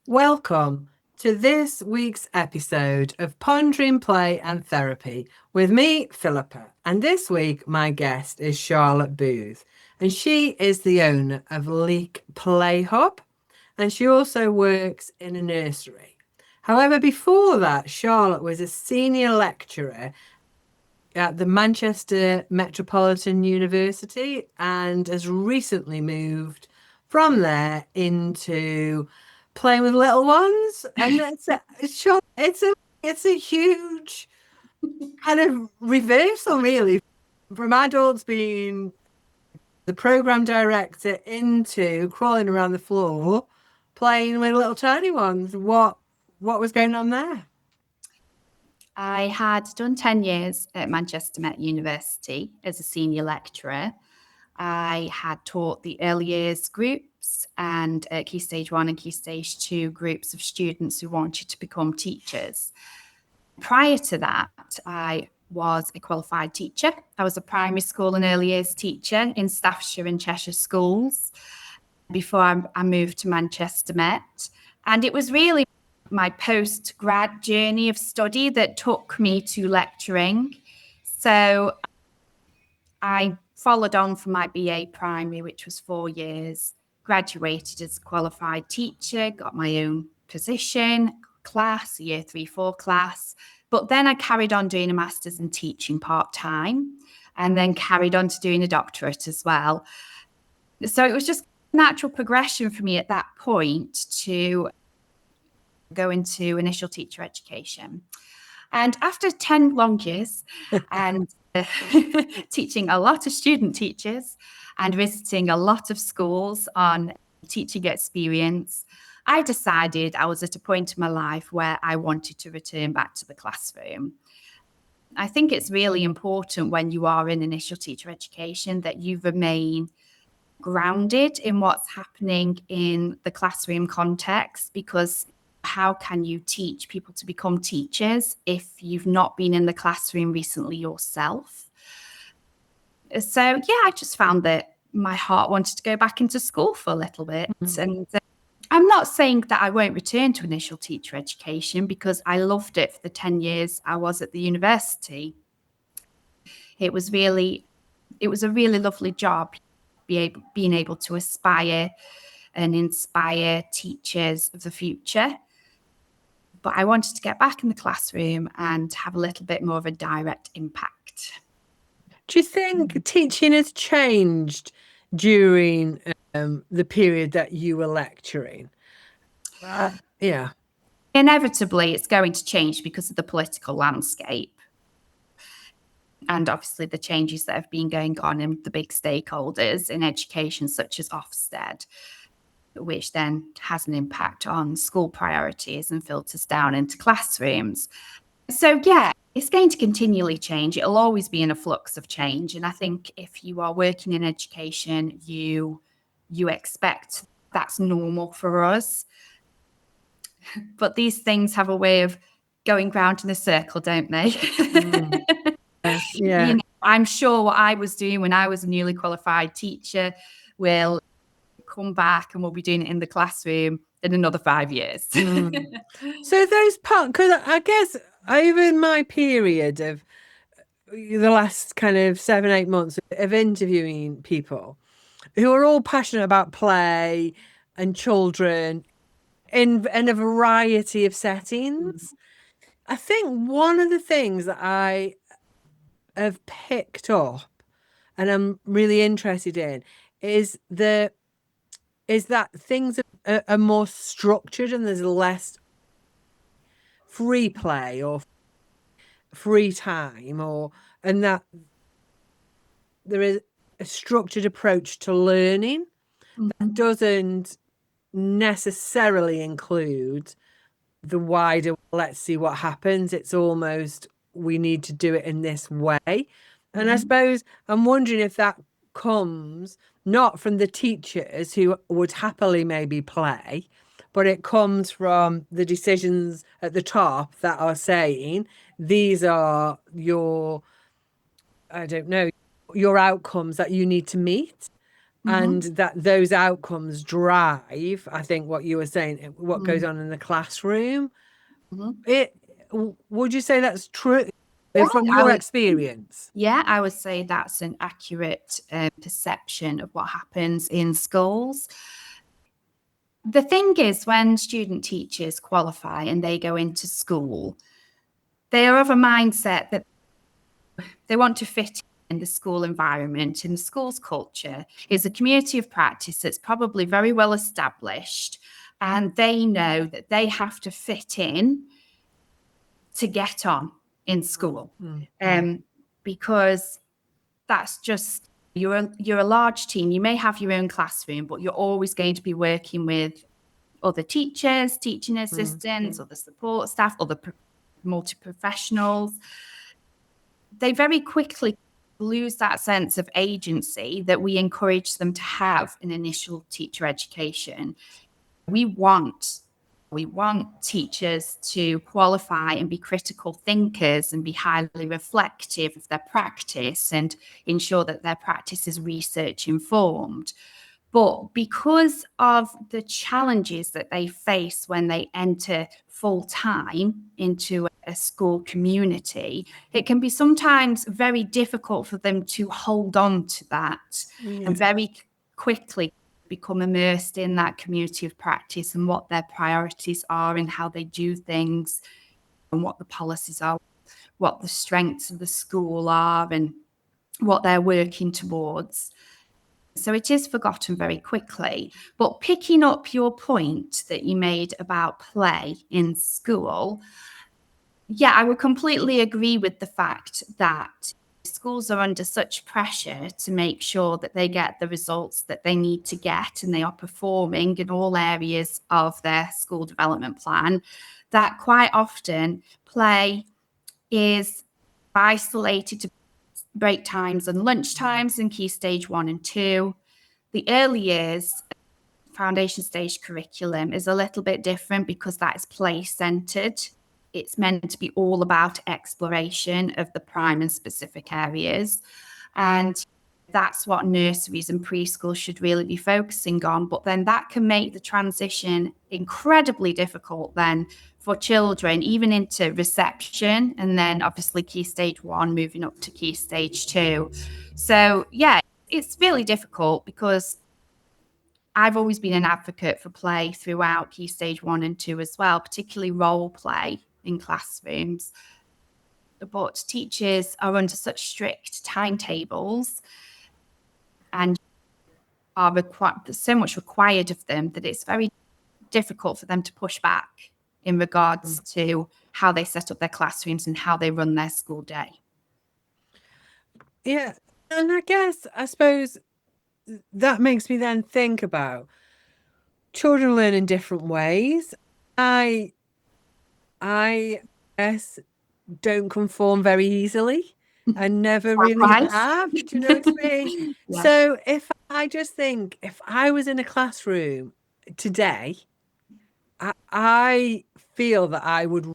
Welcome to this week's episode of Pondering Play and Therapy with me, Philippa. And this week, my guest is Charlotte Booth, and she is the owner of Leek Play Hub, and she also works in a nursery. However, before that, Charlotte was a senior lecturer at the Manchester Metropolitan University and has recently moved from there into playing with little ones. And it's a huge kind of reversal, really, from adults being the program director into crawling around the floor playing with little tiny ones. What was going on there? I had done 10 years at Manchester Met University as a senior lecturer. I had taught the early years groups and Key Stage 1 and Key Stage 2 groups of students who wanted to become teachers. Prior to that, I was a qualified teacher. I was a primary school and early years teacher in Staffordshire and Cheshire schools before I moved to Manchester Met. And it was really my post-grad journey of study that took me to lecturing. So I followed on from my BA primary, which was 4 years, graduated as a qualified teacher, got my own position, class, a year 3-4 class. But then I carried on doing a master's in teaching part-time and then carried on to doing a doctorate as well. So it was just natural progression for me at that point to go into initial teacher education. And after 10 long years and teaching a lot of student teachers and visiting a lot of schools on teaching experience, I decided I was at a point in my life where I wanted to return back to the classroom. I think it's really important when you are in initial teacher education that you remain grounded in what's happening in the classroom context, because how can you teach people to become teachers if you've not been in the classroom recently yourself? So, yeah, I just found that my heart wanted to go back into school for a little bit. And I'm not saying that I won't return to initial teacher education because I loved it for the 10 years I was at the university. It was a really lovely job, being able to aspire and inspire teachers of the future. But I wanted to get back in the classroom and have a little bit more of a direct impact. Do you think teaching has changed during the period that you were lecturing? Yeah. Inevitably, it's going to change because of the political landscape and obviously the changes that have been going on in the big stakeholders in education, such as Ofsted, which then has an impact on school priorities and filters down into classrooms. So, yeah, it's going to continually change. It'll always be in a flux of change. And I think if you are working in education, you expect that's normal for us. But these things have a way of going round in a circle, don't they? Yeah. You know, I'm sure what I was doing when I was a newly qualified teacher will come back and we'll be doing it in the classroom in another 5 years. So those parts, because I guess over my period of the last kind of 7-8 months of interviewing people who are all passionate about play and children in a variety of settings, I think one of the things that I have picked up and I'm really interested in is that things are more structured and there's less free play or free time, and that there is a structured approach to learning that doesn't necessarily include the wider let's see what happens. It's almost we need to do it in this way. And I suppose I'm wondering if that comes not from the teachers who would happily maybe play, but it comes from the decisions at the top that are saying these are your, I don't know, your outcomes that you need to meet. and Mhm. that those outcomes drive, I think, what you were saying, what goes Mm. on in the classroom. Mhm. Would you say that's true Yeah, from I your would. experience? Yeah, I would say that's an accurate perception of what happens in schools. The thing is, when student teachers qualify and they go into school, they are of a mindset that they want to fit in the school environment, in the school's culture. It's a community of practice that's probably very well established, and they know that they have to fit in to get on in school. Mm, Because that's just you're a large team. You may have your own classroom, but you're always going to be working with other teachers, teaching mm, assistants, other support staff, other multi-professionals. They very quickly lose that sense of agency that we encourage them to have in initial teacher education. We want we want teachers to qualify and be critical thinkers and be highly reflective of their practice and ensure that their practice is research informed. But because of the challenges that they face when they enter full time into a school community, it can be sometimes very difficult for them to hold on to that yeah. and very quickly become immersed in that community of practice and what their priorities are and how they do things and what the policies are, what the strengths of the school are, and what they're working towards. So it is forgotten very quickly. But picking up your point that you made about play in school, yeah, I would completely agree with the fact that schools are under such pressure to make sure that they get the results that they need to get and they are performing in all areas of their school development plan, that quite often play is isolated to break times and lunch times in key stage 1 and 2. The early years foundation stage curriculum is a little bit different because that is play centered. It's meant to be all about exploration of the prime and specific areas. And that's what nurseries and preschool should really be focusing on. But then that can make the transition incredibly difficult then for children, even into reception, and then obviously key stage 1 moving up to key stage 2. So, yeah, it's really difficult because I've always been an advocate for play throughout key stage 1 and 2 as well, particularly role play in classrooms. But teachers are under such strict timetables and are so much required of them that it's very difficult for them to push back in regards to how they set up their classrooms and how they run their school day. Yeah. And I suppose that makes me then think about children learn in different ways. I I guess don't conform very easily and never really Likewise. have. Do you know what I mean? Yeah. So if I was in a classroom today, I feel that I would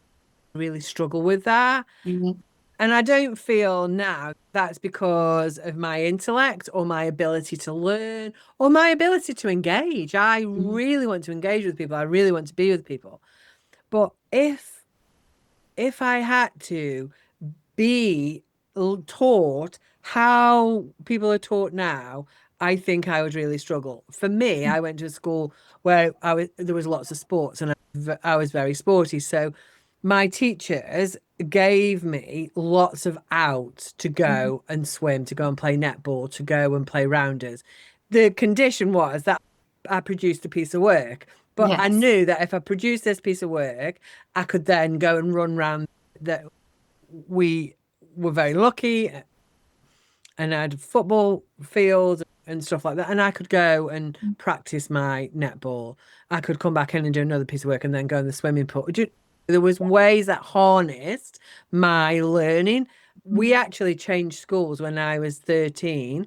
really struggle with that. Mhm. And I don't feel now that's because of my intellect or my ability to learn or my ability to engage. I Mhm. really want to engage with people. I really want to be with people. But if I had to be taught how people are taught now, I think I would really struggle. For me, I went to a school where there was lots of sports and I was very sporty. So my teachers gave me lots of outs to Mhm. go and swim, to go and play netball, to go and play rounders. The condition was that I produced a piece of work, but I Yes. knew that if I produced this piece of work, I could then go and run around that we were very lucky and I had football fields and stuff like that. And I could go and practice my netball. I could come back in and do another piece of work and then go in the swimming pool. There was ways that harnessed my learning. We actually changed schools when I was 13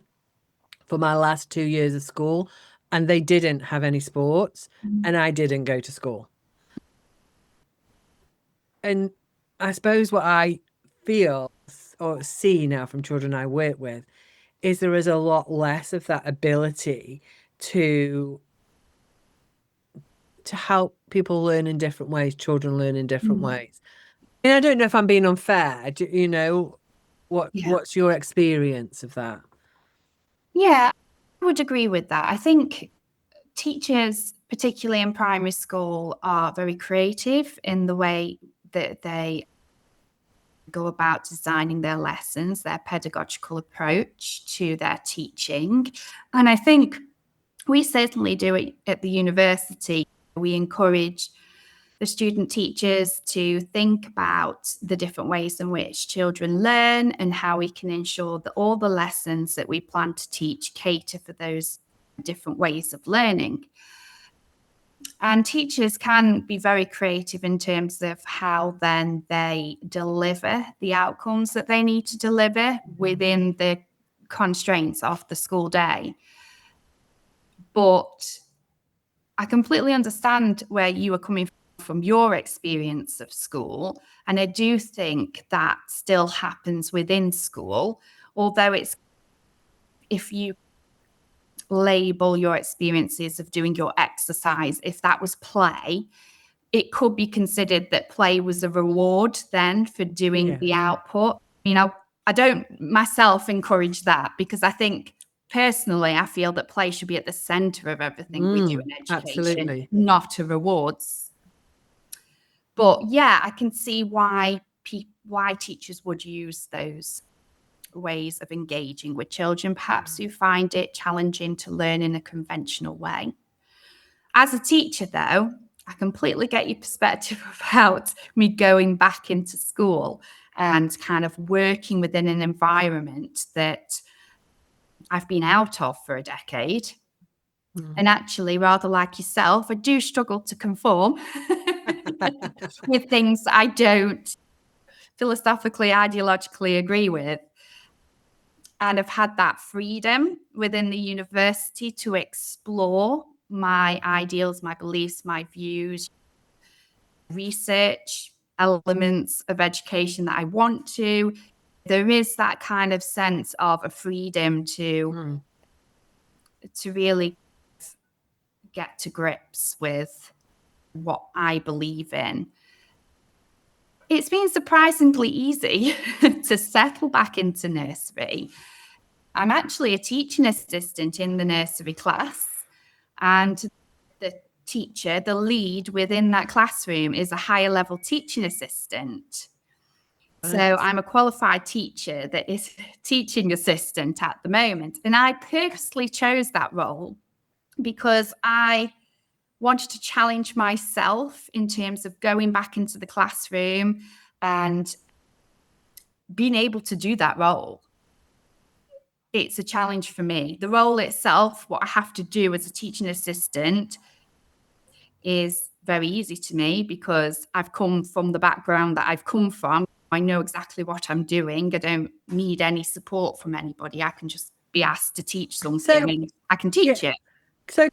for my last 2 years of school, and they didn't have any sports, and I didn't go to school. And I suppose what I feel or see now from children I work with is there is a lot less of that ability to help people learn in different ways, children learn in different ways. And I don't know if I'm being unfair. You know, what's your experience of that? Yeah, I would agree with that. I think teachers, particularly in primary school, are very creative in the way that they go about designing their lessons, their pedagogical approach to their teaching. And I think we certainly do it at the university. We encourage the student teachers to think about the different ways in which children learn and how we can ensure that all the lessons that we plan to teach cater for those different ways of learning. And teachers can be very creative in terms of how then they deliver the outcomes that they need to deliver within the constraints of the school day. But I completely understand where you are coming from your experience of school. And I do think that still happens within school, although it's, if you label your experiences of doing your exercise, if that was play, it could be considered that play was a reward then for doing the output. I don't myself encourage that, because I think personally, I feel that play should be at the center of everything we do in education, absolutely. not a rewards. But yeah, I can see why teachers would use those ways of engaging with children, perhaps who find it challenging to learn in a conventional way. As a teacher, though, I completely get your perspective about me going back into school and kind of working within an environment that I've been out of for a decade. And actually, rather like yourself, I do struggle to conform with things I don't philosophically, ideologically agree with. And I've had that freedom within the university to explore my ideals, my beliefs, my views, research elements of education that I want to. There is that kind of sense of a freedom to really get to grips with what I believe in. It's been surprisingly easy to settle back into nursery. I'm actually a teaching assistant in the nursery class, and the teacher, the lead within that classroom, is a higher level teaching assistant. So I'm a qualified teacher that is teaching assistant at the moment. And I purposely chose that role because I wanted to challenge myself in terms of going back into the classroom and being able to do that role. It's a challenge for me. The role itself, what I have to do as a teaching assistant, is very easy to me because I've come from the background that I've come from. I know exactly what I'm doing. I don't need any support from anybody. I can just be asked to teach something and I can teach it. So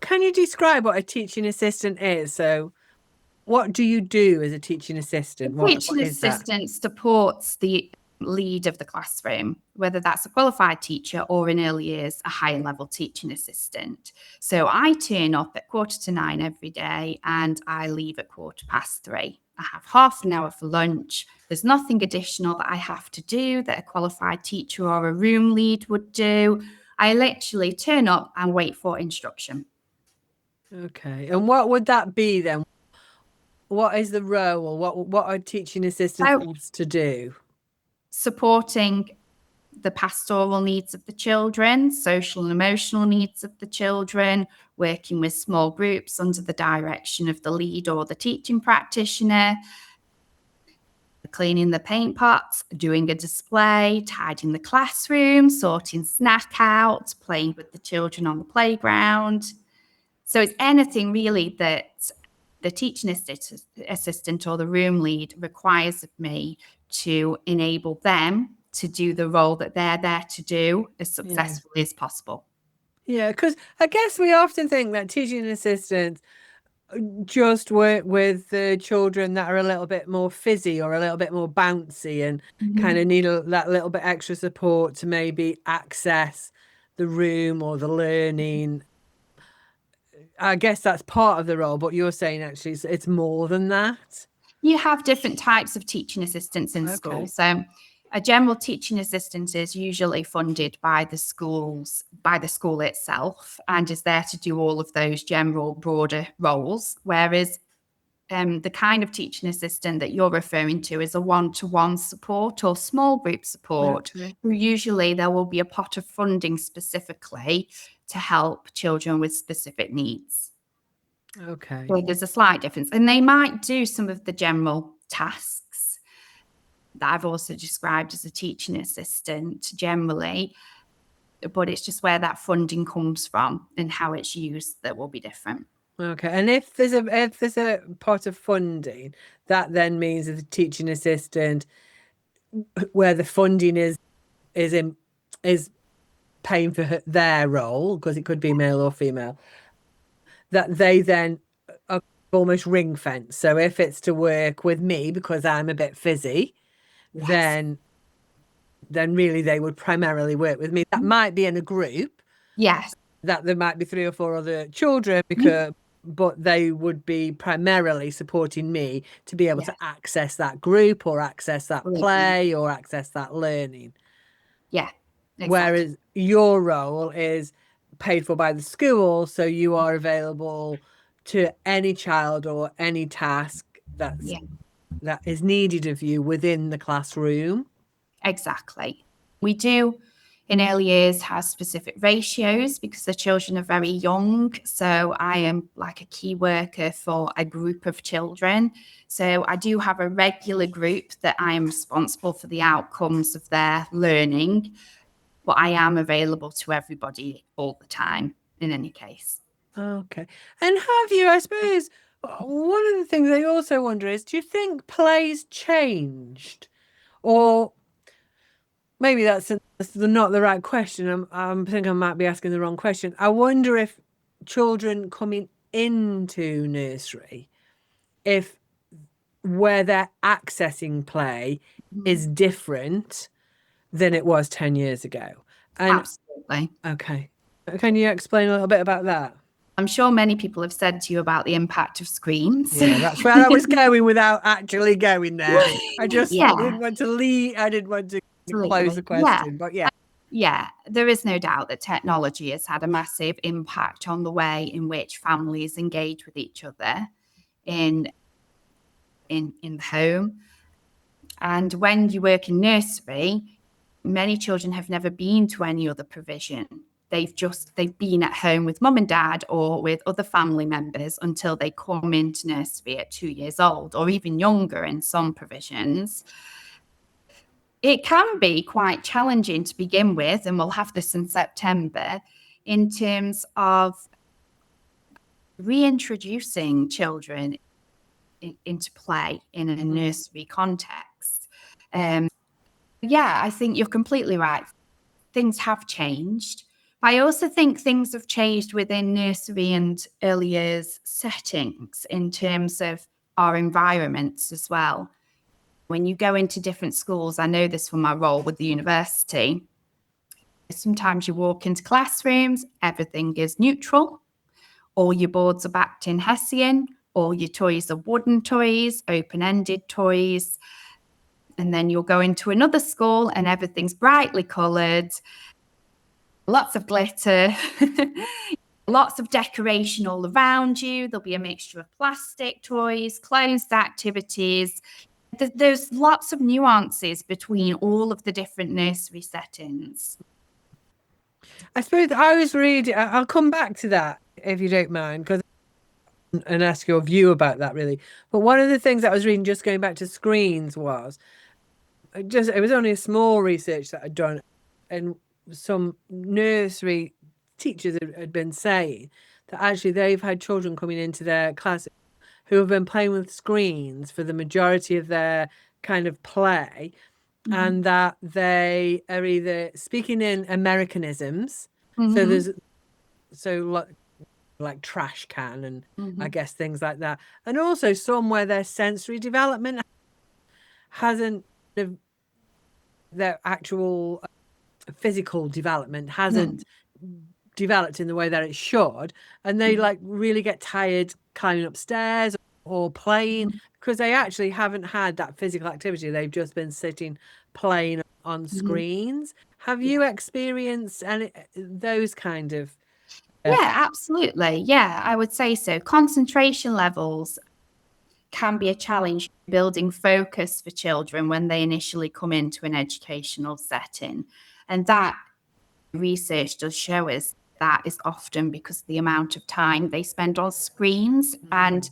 can you describe what a teaching assistant is? So what do you do as a teaching assistant? The teaching assistant supports the lead of the classroom, whether that's a qualified teacher or in early years, a higher level teaching assistant. So I turn up at 8:45 every day and I leave at 3:15. I have half an hour for lunch. There's nothing additional that I have to do that a qualified teacher or a room lead would do. I literally turn up and wait for instruction. Okay. And what would that be then? What is the role, or what are teaching assistants asked to do? Supporting the pastoral needs of the children, social and emotional needs of the children, working with small groups under the direction of the lead or the teaching practitioner, cleaning the paint pots, doing a display, tidying the classroom, sorting snack out, playing with the children on the playground. So it's anything really that the teaching assistant or the room lead requires of me to enable them to do the role that they're there to do as successfully as possible. Yeah, because I guess we often think that teaching assistants just work with the children that are a little bit more fizzy or a little bit more bouncy and kind of need that little bit extra support to maybe access the room or the learning. I guess that's part of the role, but you're saying actually it's more than that. You have different types of teaching assistants in school. So a general teaching assistant is usually funded by the school itself, and is there to do all of those general broader roles. Whereas the kind of teaching assistant that you're referring to is a one-to-one support or small group support. Okay. Usually there will be a pot of funding specifically to help children with specific needs. Okay. So there's a slight difference. And they might do some of the general tasks that I've also described as a teaching assistant generally, but it's just where that funding comes from and how it's used that will be different. Okay. And if there's a pot of funding, that then means that the teaching assistant, where the funding is paying for their role, because it could be male or female, that they then are almost ring fence. So if it's to work with me because I'm a bit fizzy, Yes. then really they would primarily work with me. That might be in a group. Yes. That there might be 3 or 4 other children but they would be primarily supporting me to be able to access that group or access that play or access that learning. Yeah. Exactly. Whereas your role is paid for by the school, so you are available to any child or any task that is needed of you within the classroom. Exactly. We do in early years have specific ratios because the children are very young. So I am like a key worker for a group of children. So I do have a regular group that I am responsible for the outcomes of their learning, but I am available to everybody all the time in any case. Okay. And have you, I suppose, one of the things I also wonder is, do you think plays changed? Or maybe that's not the right question. I think I might be asking the wrong question. I wonder if children coming into nursery, if where they're accessing play is different than it was 10 years ago. And Absolutely. okay. Can you explain a little bit about that? I'm sure many people have said to you about the impact of screens. Yeah, that's where I was going without actually going there. I just didn't want to leave. I didn't want to close the question, but yeah. Yeah, there is no doubt that technology has had a massive impact on the way in which families engage with each other in the home. And when you work in nursery, many children have never been to any other provision. They've been at home with mum and dad or with other family members until they come into nursery at 2 years old, or even younger in some provisions. It can be quite challenging to begin with, and we'll have this in September, in terms of reintroducing children into play in a nursery context. I think you're completely right. Things have changed. I also think things have changed within nursery and early years settings in terms of our environments as well. When you go into different schools, I know this from my role with the university, sometimes you walk into classrooms, everything is neutral. All your boards are backed in Hessian, all your toys are wooden toys, open-ended toys. And then you'll go into another school and everything's brightly coloured, lots of glitter, lots of decoration all around you. There'll be a mixture of plastic toys, closed activities. There's lots of nuances between all of the different nursery settings. I suppose I was reading, I'll come back to that if you don't mind, and ask your view about that really. But one of the things that I was reading, just going back to screens, was it was only a small research that I'd done, and some nursery teachers had been saying that actually they've had children coming into their class who have been playing with screens for the majority of their kind of play, and that they are either speaking in Americanisms. So like trash can and I Mhm. guess things like that. And also some where their sensory development hasn't, their actual physical development hasn't developed in the way that it should, and they like really get tired climbing upstairs or playing because they actually haven't had that physical activity. They've just been sitting playing on screens. Have you experienced any those kind of Yeah, absolutely. Yeah, I would say so. Concentration levels can be a challenge building focus for children when they initially come into an educational setting. And that research does show us that is often because of the amount of time they spend on screens and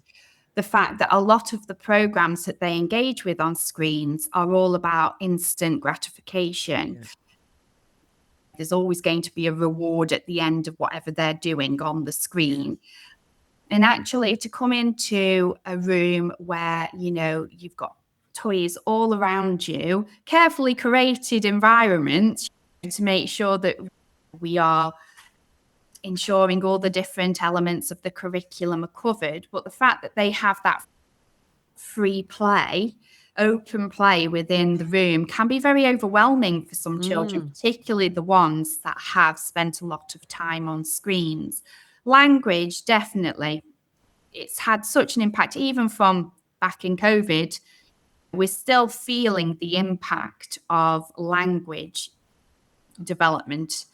the fact that a lot of the programs that they engage with on screens are all about instant gratification. Yeah. There's always going to be a reward at the end of whatever they're doing on the screen. And actually, to come into a room where, you know, you've got toys all around you, carefully curated environment to make sure that we are ensuring all the different elements of the curriculum are covered. But the fact that they have that free play, open play within the room can be very overwhelming for some children, particularly the ones that have spent a lot of time on screens. Language, definitely. It's had such an impact, even from back in COVID. We're still feeling the impact of language development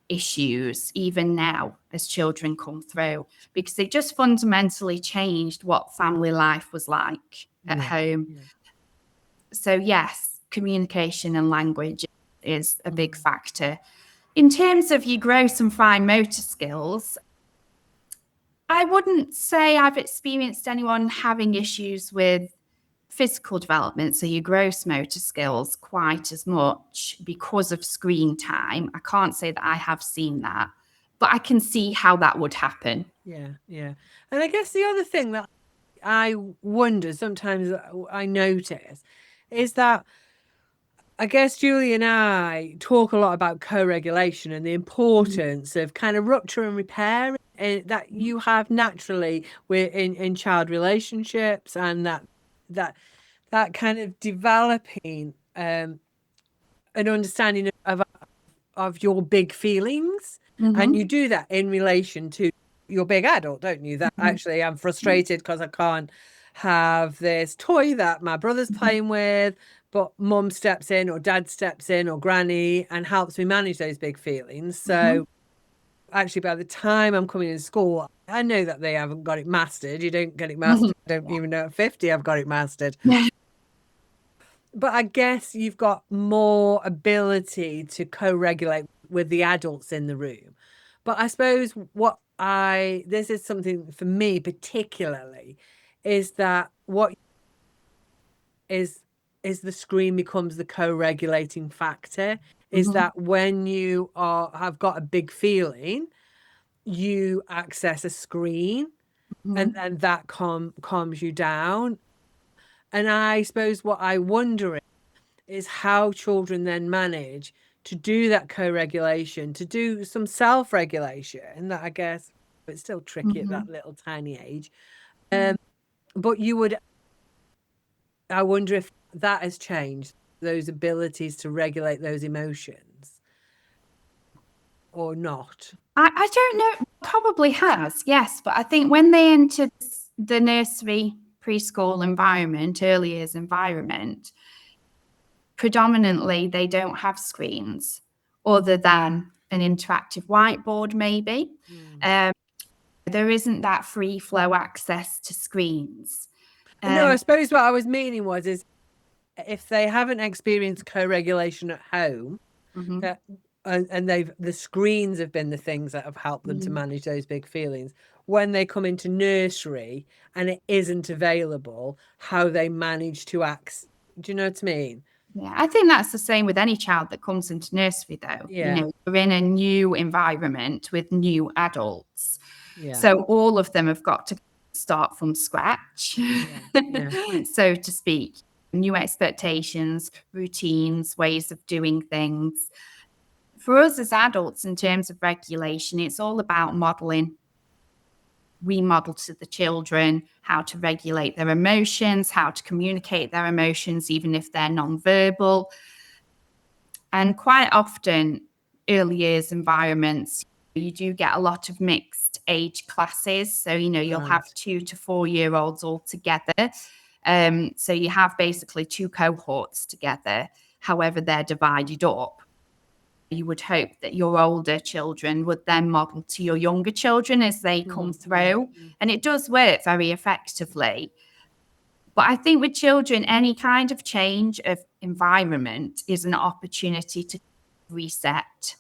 issues, even now, as children come through, because they just fundamentally changed what family life was like at home. Yeah. So, yes, communication and language is a big factor. In terms of your gross and fine motor skills, I wouldn't say I've experienced anyone having issues with physical development, so your gross motor skills, quite as much because of screen time. I can't say that I have seen that, but I can see how that would happen. Yeah, yeah. And I guess the other thing that I wonder sometimes, I notice, is that I guess Julie and I talk a lot about co-regulation and the importance of kind of rupture and repair that you have naturally in child relationships, and that that kind of developing an understanding of your big feelings. And you do that in relation to your big adult, don't you? That actually I'm frustrated because I can't have this toy that my brother's playing with, but mum steps in or dad steps in or granny and helps me manage those big feelings. So actually by the time I'm coming in school, I know that they haven't got it mastered. You don't get it mastered. I don't even know at 50 I've got it mastered. But I guess you've got more ability to co-regulate with the adults in the room. But I suppose this is something for me particularly, is that what is the screen becomes the co-regulating factor, is that when you have got a big feeling, you access a screen and then that calms you down. And I suppose what I wonder is how children then manage to do that co-regulation, to do some self-regulation, that I guess it's still tricky at that little tiny age. But I wonder if that has changed, those abilities to regulate those emotions or not. I don't know, probably has, yes. But I think when they enter the nursery, preschool environment, early years environment, predominantly they don't have screens other than an interactive whiteboard, maybe. There isn't that free flow access to screens. No, I suppose what I was meaning is if they haven't experienced co-regulation at home, and the screens have been the things that have helped them to manage those big feelings, when they come into nursery and it isn't available, how they manage to act. Do you know what I mean? Yeah, I think that's the same with any child that comes into nursery, though. Yeah. You know, you're in a new environment with new adults. Yeah. So all of them have got to start from scratch, so to speak. New expectations, routines, ways of doing things. For us as adults, in terms of regulation, it's all about modeling we model to the children how to regulate their emotions, how to communicate their emotions, even if they're nonverbal. And quite often, early years environments, you do get a lot of mixed age classes. So, you'll have 2 to 4 year olds all together. So you have basically 2 cohorts together. However, they're divided up. You would hope that your older children would then model to your younger children as they come through. And it does work very effectively. But I think with children, any kind of change of environment is an opportunity to reset,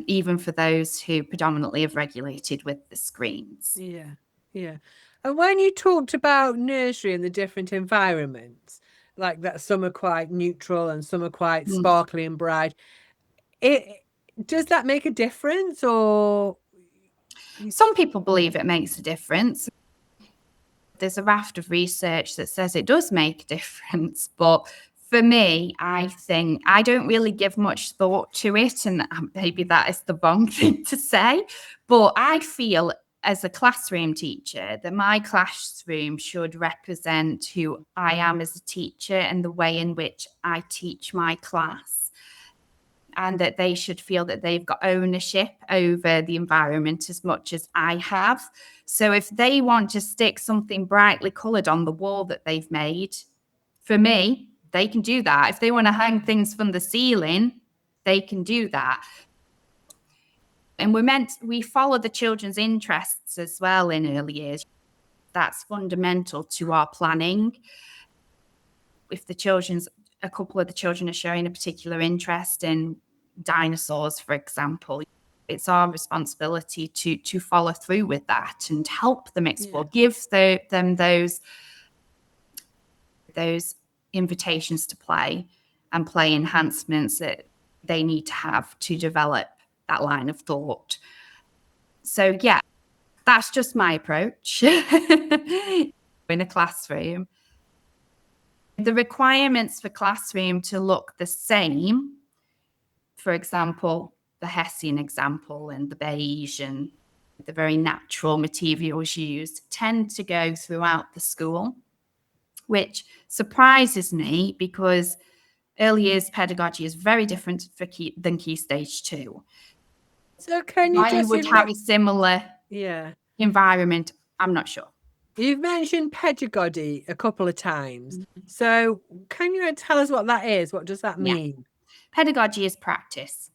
even for those who predominantly have regulated with the screens. Yeah, yeah. And when you talked about nursery and the different environments, like that some are quite neutral and some are quite sparkly and bright, does that make a difference, or? Some people believe it makes a difference. There's a raft of research that says it does make a difference, but for me, I think I don't really give much thought to it, and maybe that is the wrong thing to say, but I feel as a classroom teacher that my classroom should represent who I am as a teacher and the way in which I teach my class, and that they should feel that they've got ownership over the environment as much as I have. So if they want to stick something brightly coloured on the wall that they've made, for me, they can do that. If they want to hang things from the ceiling, they can do that. And we follow the children's interests as well in early years. That's fundamental to our planning. If a couple of the children are showing a particular interest in dinosaurs, for example, it's our responsibility to follow through with that and help them explore, give them those invitations to play and play enhancements that they need to have to develop that line of thought. So yeah, that's just my approach in a classroom. The requirements for classroom to look the same, for example, the Hessian example and the beige and the very natural materials used, tend to go throughout the school, which surprises me because early years pedagogy is very different than Key Stage 2. So can you Why you would have a similar environment, I'm not sure. You've mentioned pedagogy a couple of times. So can you tell us what that is? What does that mean? Pedagogy is practice.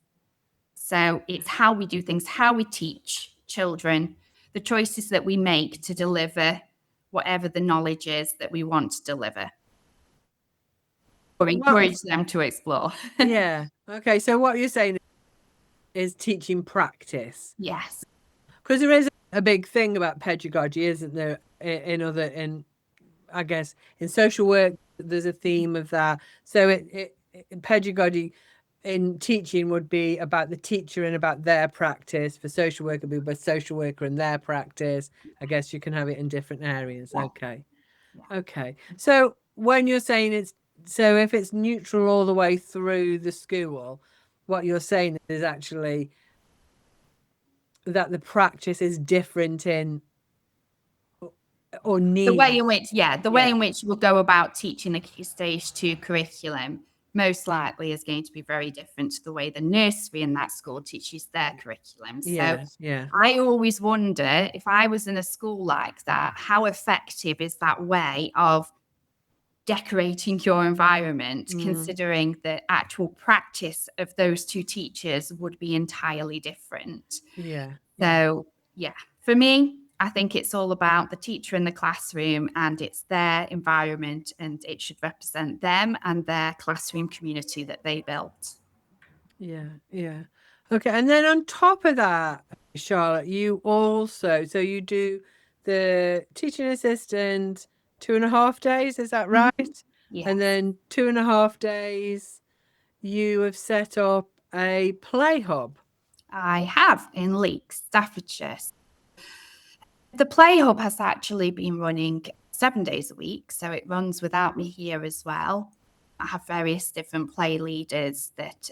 So it's how we do things, how we teach children, the choices that we make to deliver whatever the knowledge is that we want to deliver, or encourage them to explore. Yeah. Okay. So what you're saying is teaching practice. Yes. Because there is a big thing about pedagogy, isn't there? I guess in social work, there's a theme of that. So pedagogy in teaching would be about the teacher and about their practice. For social work, it would be about social worker and their practice. I guess you can have it in different areas. Yeah. Okay. Yeah. Okay. So when you're saying if it's neutral all the way through the school, what you're saying is actually that the practice is different in or need. The way in which we'll go about teaching a Key Stage 2 curriculum most likely is going to be very different to the way the nursery in that school teaches their curriculum. So I always wonder, if I was in a school like that, how effective is that way of decorating your environment, considering the actual practice of those two teachers would be entirely different. So for me, I think it's all about the teacher in the classroom, and it's their environment, and it should represent them and their classroom community that they built. Yeah. Okay. And then on top of that, Charlotte, you you do the teaching assistant 2.5 days, is that right? Yes. And then 2.5 days you have set up a play hub. I have, in Leek, Staffordshire. The Play Hub has actually been running 7 days a week, so it runs without me here as well. I have various different play leaders that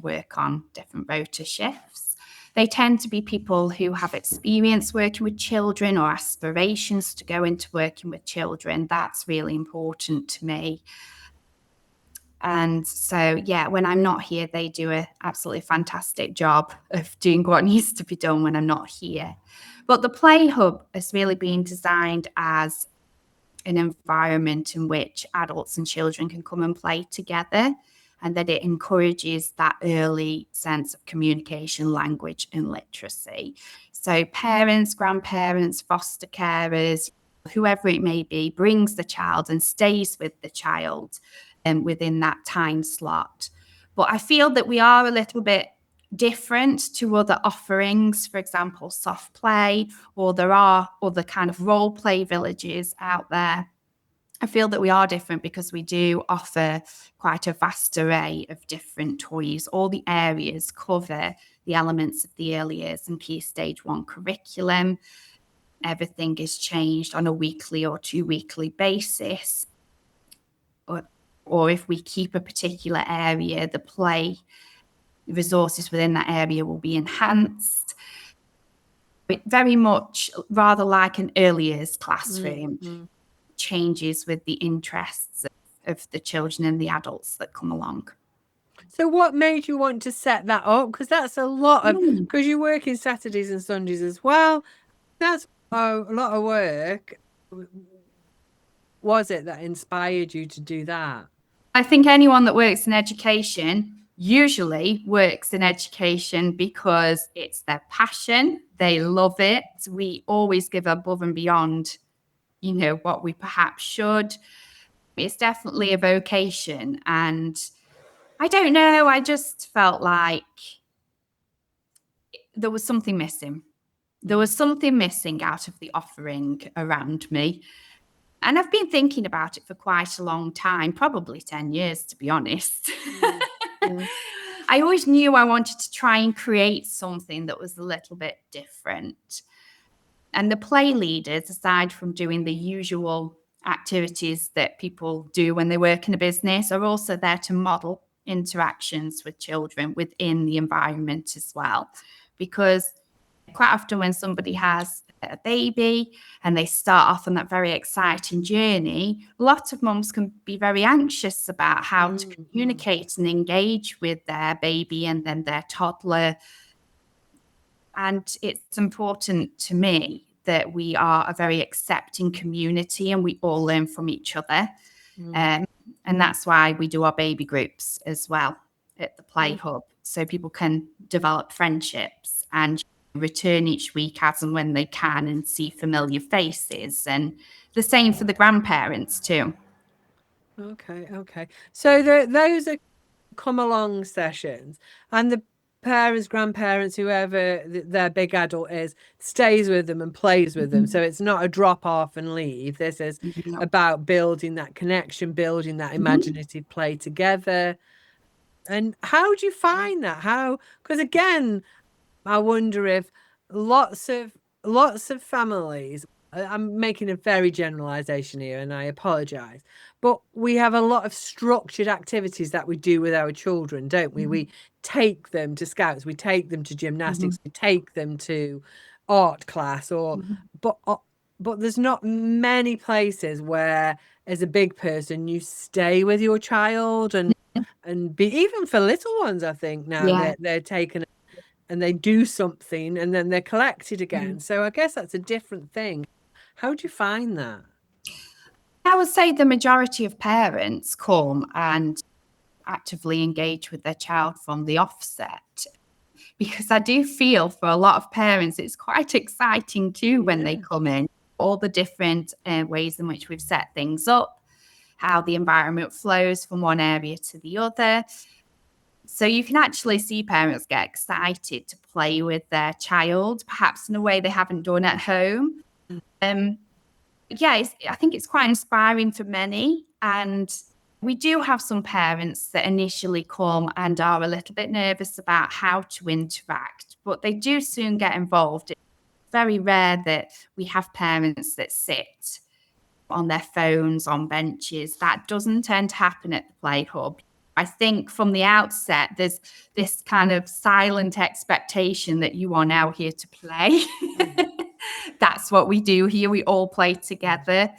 work on different rota shifts. They tend to be people who have experience working with children or aspirations to go into working with children. That's really important to me. And so, yeah, when I'm not here, they do an absolutely fantastic job of doing what needs to be done when I'm not here. But the Play Hub has really been designed as an environment in which adults and children can come and play together, and that it encourages that early sense of communication, language, and literacy. So parents, grandparents, foster carers, whoever it may be, brings the child and stays with the child within that time slot. But I feel that we are a little bit different to other offerings, for example, soft play, or there are other kind of role play villages out there. I feel that we are different because we do offer quite a vast array of different toys. All the areas cover the elements of the early years and key stage 1 curriculum. Everything is changed on a weekly or 2-weekly basis. Or if we keep a particular area, the play resources within that area will be enhanced. Very much rather like an early years classroom, changes with the interests of the children and the adults that come along. So what made you want to set that up? Because that's a lot of, because you work in Saturdays and Sundays as well. That's a lot of work. Was it that inspired you to do that? I think anyone that works in education usually works in education because it's their passion. They love it. We always give above and beyond, what we perhaps should. It's definitely a vocation. And I don't know, I just felt like there was something missing. There was something missing out of the offering around me. And I've been thinking about it for quite a long time, probably 10 years, to be honest. I always knew I wanted to try and create something that was a little bit different. And the play leaders, aside from doing the usual activities that people do when they work in a business, are also there to model interactions with children within the environment as well. Because quite often when somebody has a baby and they start off on that very exciting journey, lots of mums can be very anxious about how to communicate and engage with their baby and then their toddler. And it's important to me that we are a very accepting community and we all learn from each other. And that's why we do our baby groups as well at the Play Hub, so people can develop friendships and return each week as and when they can and see familiar faces. And the same for the grandparents too. Okay. So those are come along sessions, and the parents, grandparents, whoever their big adult is, stays with them and plays with them. So it's not a drop off and leave. This is about building that connection, building that imaginative play together. And how do you find that? Because again, I wonder if lots of families, I'm making a very generalization here and I apologize, but we have a lot of structured activities that we do with our children, don't we? We take them to scouts, we take them to gymnastics, we take them to art class, but there's not many places where, as a big person, you stay with your child and be, even for little ones, I think now they're taken and they do something and then they're collected again. So I guess that's a different thing. How do you find that? I would say the majority of parents come and actively engage with their child from the offset, because I do feel for a lot of parents it's quite exciting too when they come in, all the different ways in which we've set things up, how the environment flows from one area to the other. So you can actually see parents get excited to play with their child, perhaps in a way they haven't done at home. I think it's quite inspiring for many. And we do have some parents that initially come and are a little bit nervous about how to interact, but they do soon get involved. It's very rare that we have parents that sit on their phones on benches. That doesn't tend to happen at the Play Hub. I think from the outset, there's this kind of silent expectation that you are now here to play. That's what we do here. We all play together.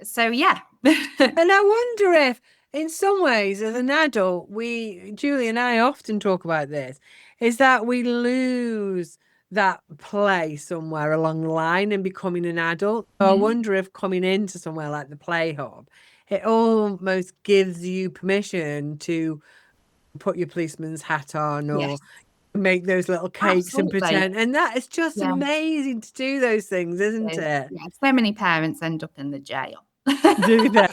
So, yeah. And I wonder if, in some ways, as an adult, Julie and I often talk about this, is that we lose that play somewhere along the line in becoming an adult. So I wonder if coming into somewhere like the Play Hub, it almost gives you permission to put your policeman's hat on or make those little cakes and pretend. And that is just amazing to do those things, isn't it? Yeah, so many parents end up in the jail. Do that.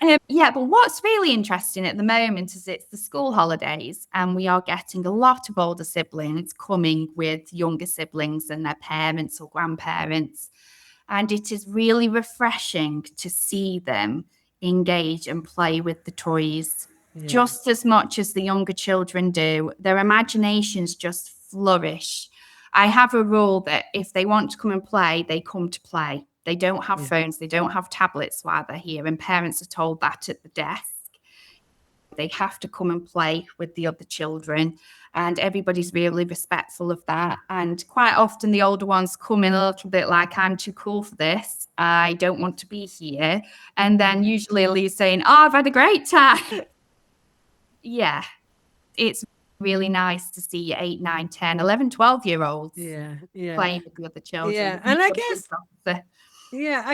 But what's really interesting at the moment is it's the school holidays, and we are getting a lot of older siblings coming with younger siblings and their parents or grandparents. And it is really refreshing to see them engage and play with the toys just as much as the younger children do. Their imaginations just flourish. I have a rule that if they want to come and play, they come to play. They don't have phones, they don't have tablets while they're here, and parents are told that at the desk. They have to come and play with the other children, and everybody's really respectful of that. And quite often the older ones come in a little bit like, I'm too cool for this, I don't want to be here. And then usually Lee's saying, oh, I've had a great time. Yeah, it's really nice to see 8, 9, 10, 11, 12-year-olds playing with the other children. Yeah, and I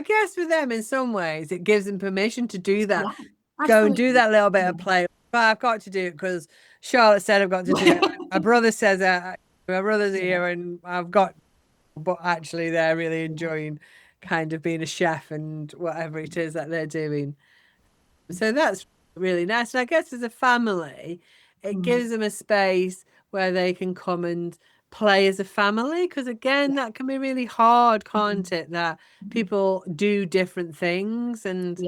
guess with them, in some ways, it gives them permission to do that. Go and do that little bit of play. But I've got to do it because Charlotte said I've got to do it. My brother says my brother's here and I've got, but actually they're really enjoying kind of being a chef and whatever it is that they're doing. So that's really nice. And I guess as a family, it gives them a space where they can come and play as a family, because again that can be really hard, can't it, that people do different things and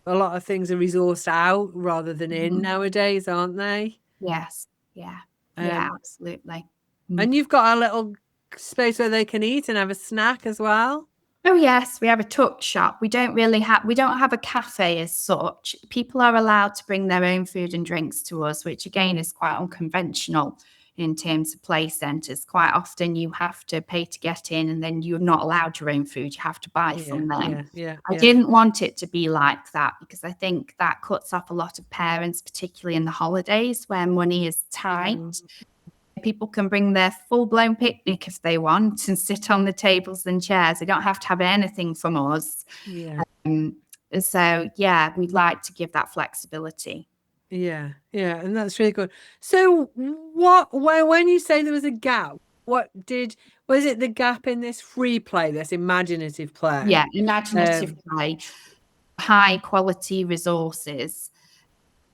a lot of things are resourced out rather than in nowadays, aren't they? Yes. Absolutely. And you've got a little space where they can eat and have a snack as well. Oh yes, we have a tuck shop. We don't have a cafe as such. People are allowed to bring their own food and drinks to us, which again is quite unconventional in terms of play centres. Quite often you have to pay to get in and then you're not allowed your own food. You have to buy from them. I didn't want it to be like that because I think that cuts off a lot of parents, particularly in the holidays where money is tight. People can bring their full-blown picnic if they want and sit on the tables and chairs. They don't have to have anything from us. So, we'd like to give that flexibility. Yeah, and that's really good. So when you say there was a gap, was it the gap in this free play, this imaginative play? Yeah, imaginative play, high quality resources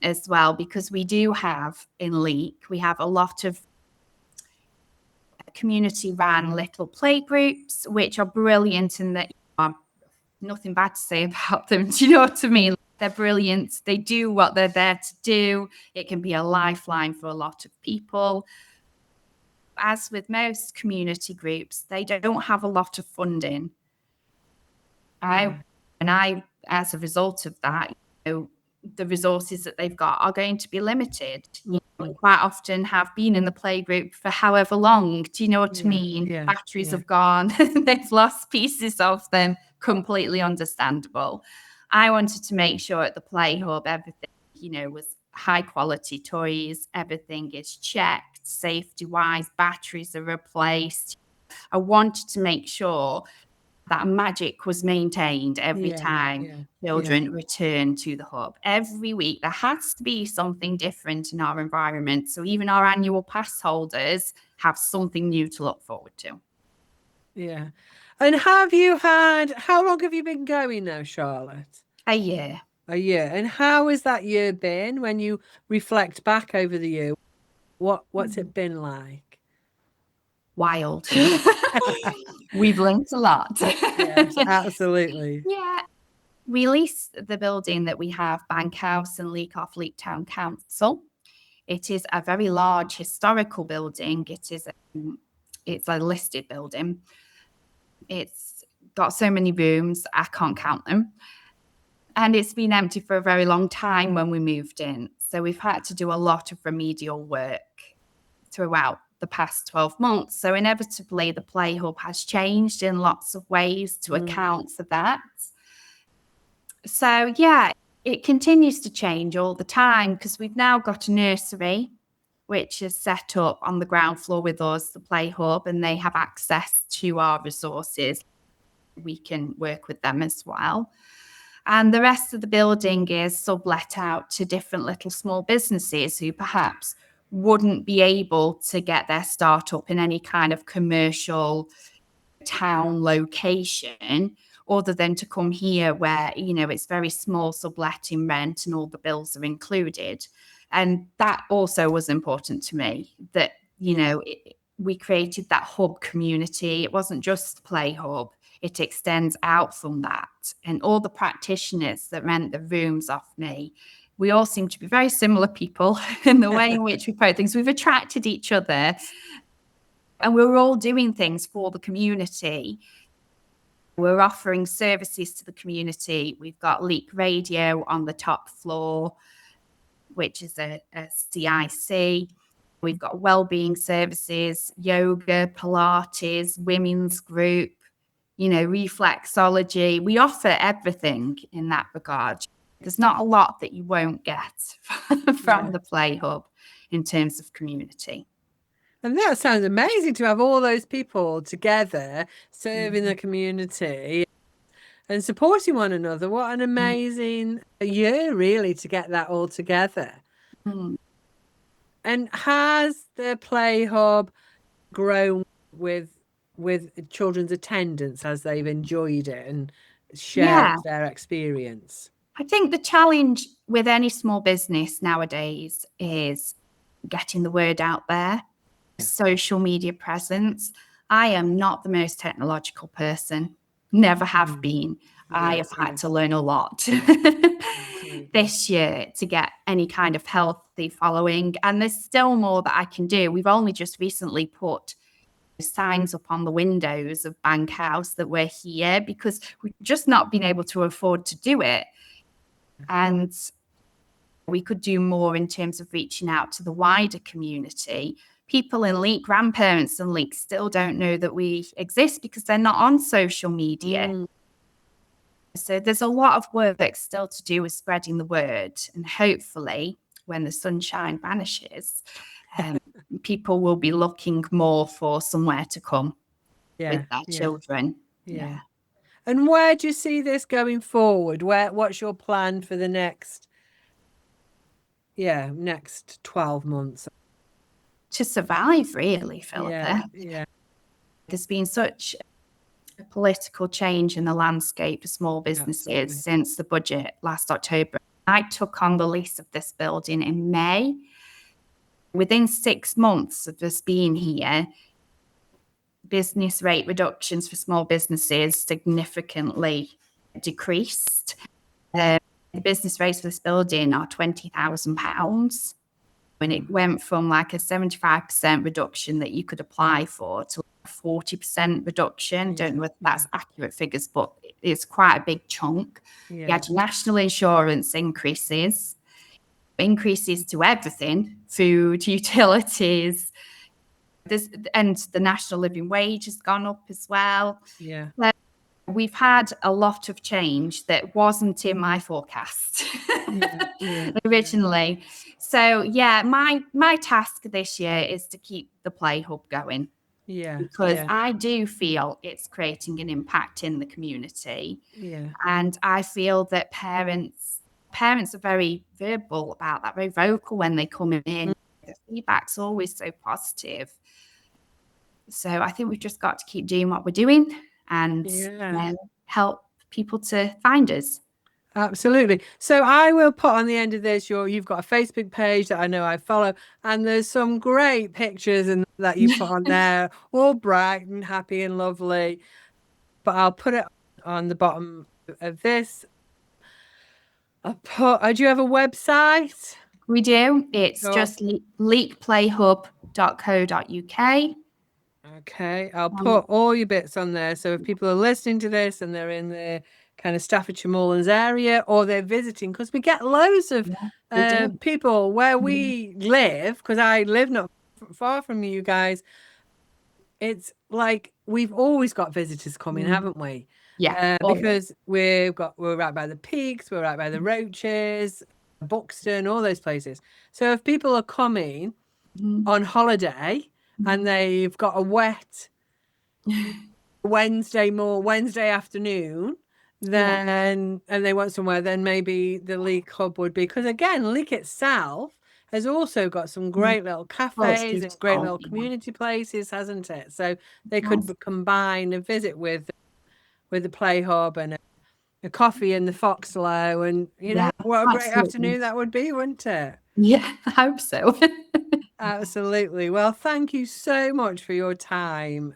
as well, because we do have in Leek, we have a lot of community ran little play groups, which are brilliant and that nothing bad to say about them. Do you know what I mean? They're brilliant. They do what they're there to do. It can be a lifeline for a lot of people. As with most community groups, they don't have a lot of funding. As a result of that, the resources that they've got are going to be limited. Quite often have been in the play group for however long. Do you know what I mean? Batteries have gone. They've lost pieces of them. Completely understandable. I wanted to make sure at the Play Hub everything, was high quality toys. Everything is checked, safety-wise. Batteries are replaced. I wanted to make sure that magic was maintained every time children return to the hub. Every week, there has to be something different in our environment. So even our annual pass holders have something new to look forward to. Yeah. And how long have you been going now, Charlotte? A year. And how has that year been when you reflect back over the year? What's it been like? Wild. We've learned a lot. Yes, absolutely. We lease the building that we have, Bank House and Leek off Leek Town Council. It is a very large historical building. It's a listed building. It's got so many rooms, I can't count them. And it's been empty for a very long time when we moved in. So we've had to do a lot of remedial work throughout the past 12 months. So inevitably, the Play Hub has changed in lots of ways to account for that. So, yeah, it continues to change all the time because we've now got a nursery, which is set up on the ground floor with us, the Play Hub, and they have access to our resources. We can work with them as well. And the rest of the building is sublet out to different little small businesses who perhaps wouldn't be able to get their startup in any kind of commercial town location other than to come here where, you know, it's very small subletting rent and all the bills are included. And that also was important to me, that, you know, we created that hub community. It wasn't just Play Hub. It extends out from that. And all the practitioners that rent the rooms off me, we all seem to be very similar people in the way in which we approach things. We've attracted each other and we're all doing things for the community. We're offering services to the community. We've got Leek Radio on the top floor, which is a CIC. We've got wellbeing services, yoga, Pilates, women's group, you know, reflexology. We offer everything in that regard. There's not a lot that you won't get from the Play Hub in terms of community. And that sounds amazing to have all those people together serving the community and supporting one another. What an amazing year, really, to get that all together. And has the Play Hub grown with children's attendance as they've enjoyed it and shared their experience? I think the challenge with any small business nowadays is getting the word out there, social media presence. I am not the most technological person, never have been. I have had to learn a lot this year to get any kind of healthy following. And there's still more that I can do. We've only just recently put signs up on the windows of Bank House that we're here because we've just not been able to afford to do it. And we could do more in terms of reaching out to the wider community. People in Leek, grandparents in Leek, still don't know that we exist because they're not on social media. So there's a lot of work still to do with spreading the word. And hopefully, when the sunshine vanishes, people will be looking more for somewhere to come with their children. And where do you see this going forward? What's your plan for the next 12 months? To survive, really, Philippa. Yeah. There's been such a political change in the landscape for small businesses since the budget last October. I took on the lease of this building in May. Within 6 months of us being here, business rate reductions for small businesses significantly decreased. The business rates for this building are £20,000. When it went from like a 75% reduction that you could apply for to a 40% reduction. Don't know if that's accurate figures, but it's quite a big chunk. You had national insurance increases to everything, food, utilities, and the national living wage has gone up as well. We've had a lot of change that wasn't in my forecast originally. So my task this year is to keep the Play Hub going. Because I do feel it's creating an impact in the community. And I feel that parents are very verbal about that, very vocal when they come in. The feedback's always so positive. So I think we've just got to keep doing what we're doing and help people to find us. Absolutely. So I will put on the end of this, you've got a Facebook page that I know I follow, and there's some great pictures and that you put on there, all bright and happy and lovely. But I'll put it on the bottom of this. Do you have a website? We do. It's just leekplayhub.co.uk. Okay, I'll put all your bits on there. So if people are listening to this and they're in the kind of Staffordshire Moorlands area, or they're visiting, because we get loads of people where we live, because I live not far from you guys. It's like we've always got visitors coming, haven't we? Yeah. Because we're right by the Peaks, we're right by the Roaches, Buxton, all those places. So if people are coming on holiday and they've got a wet Wednesday afternoon, then and they want somewhere, then maybe the Leek Hub would be, because again, Leek itself has also got some great little cafes and great little community places, hasn't it? So they could combine a visit with the Play Hub and a coffee in the Foxlow, and what a great afternoon that would be, wouldn't it? Yeah, I hope so. Absolutely. Well, thank you so much for your time.